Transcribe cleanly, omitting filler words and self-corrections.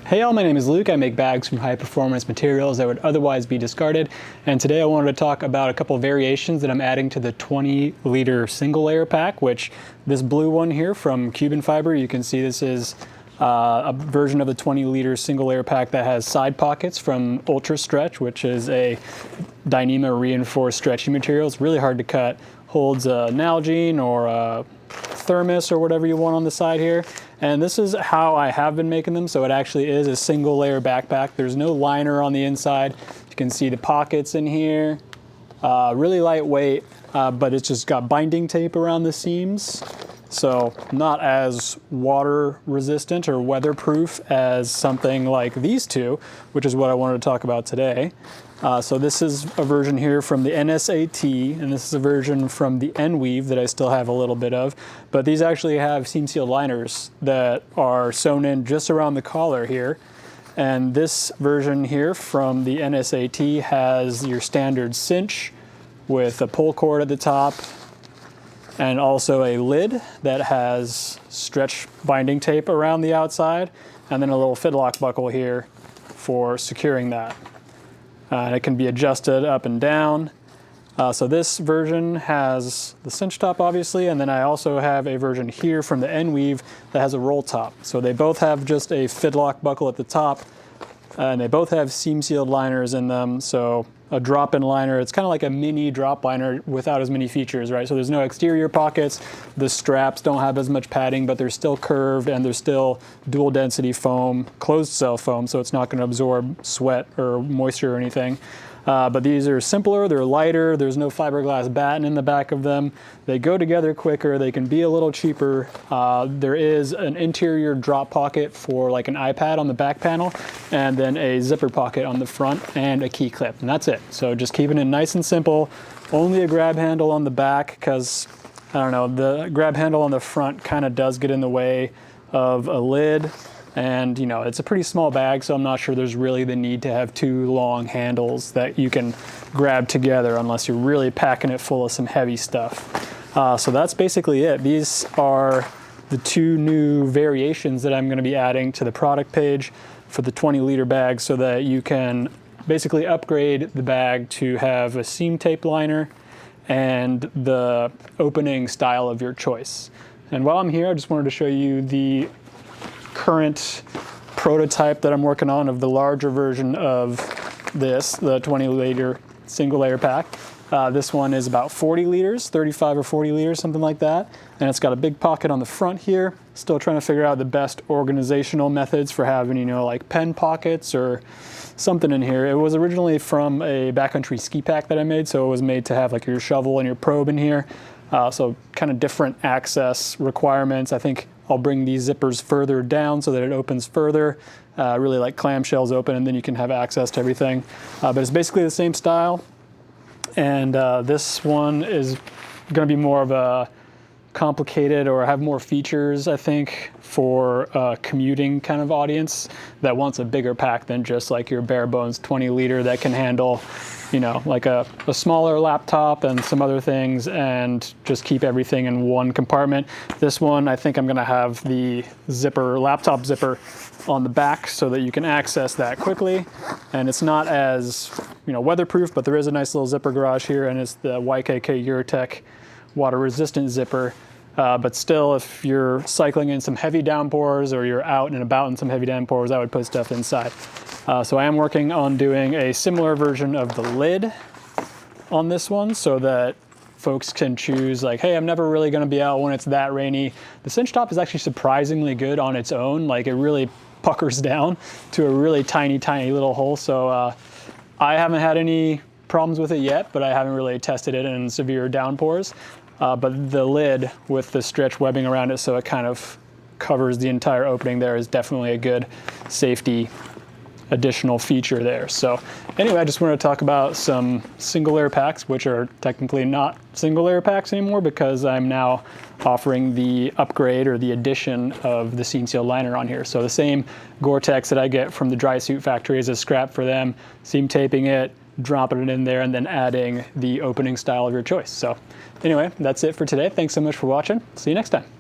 Hey all, my name is Luke. I make bags from high performance materials that would otherwise be discarded. And today I wanted to talk about a couple variations that I'm adding to the 20-liter single layer pack, which this blue one here from Cuben Fiber, you can see this is a version of the 20-liter single layer pack that has side pockets from Ultra Stretch, which is a Dyneema reinforced stretchy material. It's really hard to cut. Holds a Nalgene or a thermos or whatever you want on the side here. And this is how I have been making them, so it actually is a single layer backpack. There's no liner on the inside. You can see the pockets in here. Really lightweight, but it's just got binding tape around the seams. So not as water resistant or weatherproof as something like these two, which is what I wanted to talk about today. So this is a version here from the NSAT, and this is a version from the N-Weave that I still have a little bit of. But these actually have seam seal liners that are sewn in just around the collar here. And this version here from the NSAT has your standard cinch with a pull cord at the top, and also a lid that has stretch binding tape around the outside, and then a little fidlock buckle here for securing that. And it can be adjusted up and down. So this version has the cinch top, obviously, and then I also have a version here from the N-Weave that has a roll top. So they both have just a fidlock buckle at the top, and they both have seam sealed liners in them. So a drop-in liner, it's kind of like a mini drop liner without as many features, right? So there's no exterior pockets, the straps don't have as much padding, but they're still curved and they're still dual density foam, closed cell foam, so it's not going to absorb sweat or moisture or anything. But these are simpler, they're lighter, there's no fiberglass batten in the back of them. They go together quicker, they can be a little cheaper. There is an interior drop pocket for like an iPad on the back panel, and then a zipper pocket on the front and a key clip, and that's it. So just keeping it nice and simple. Only a grab handle on the back because, I don't know, the grab handle on the front kind of does get in the way of a lid. And, you know, it's a pretty small bag, so I'm not sure there's really the need to have two long handles that you can grab together unless you're really packing it full of some heavy stuff. So that's basically it. These are the two new variations that I'm going to be adding to the product page for the 20-liter bag so that you can basically upgrade the bag to have a seam tape liner and the opening style of your choice. And while I'm here, I just wanted to show you the current prototype that I'm working on of the larger version of this, the 20-liter single layer pack. This one is about 40 liters, 35 or 40 liters, something like that. And it's got a big pocket on the front here. Still trying to figure out the best organizational methods for having, you know, like pen pockets or something in here. It was originally from a backcountry ski pack that I made, so it was made to have like your shovel and your probe in here. So kind of different access requirements. I think I'll bring these zippers further down so that it opens further, really like clamshells open, and then you can have access to everything. But it's basically the same style. And this one is going to be more of a complicated or have more features, I think, for a commuting kind of audience that wants a bigger pack than just like your bare bones 20-liter that can handle, you know, like a smaller laptop and some other things and just keep everything in one compartment. This one, I think I'm going to have the zipper, laptop zipper on the back so that you can access that quickly. And it's not as, you know, weatherproof, but there is a nice little zipper garage here, and it's the YKK Eurotech water resistant zipper. But still, if you're cycling in some heavy downpours or you're out and about in some heavy downpours, I would put stuff inside. So I am working on doing a similar version of the lid on this one so that folks can choose like, hey, I'm never really going to be out when it's that rainy. The cinch top is actually surprisingly good on its own. Like, it really puckers down to a really tiny, tiny little hole. So I haven't had any problems with it yet, but I haven't really tested it in severe downpours. But the lid with the stretch webbing around it so it kind of covers the entire opening there is definitely a good safety additional feature there. So anyway, I just wanted to talk about some single layer packs, which are technically not single layer packs anymore because I'm now offering the upgrade or the addition of the seam seal liner on here. So the same Gore-Tex that I get from the dry suit factory is a scrap for them, seam taping it, dropping it in there, and then adding the opening style of your choice. So anyway, that's it for today. Thanks so much for watching. See you next time.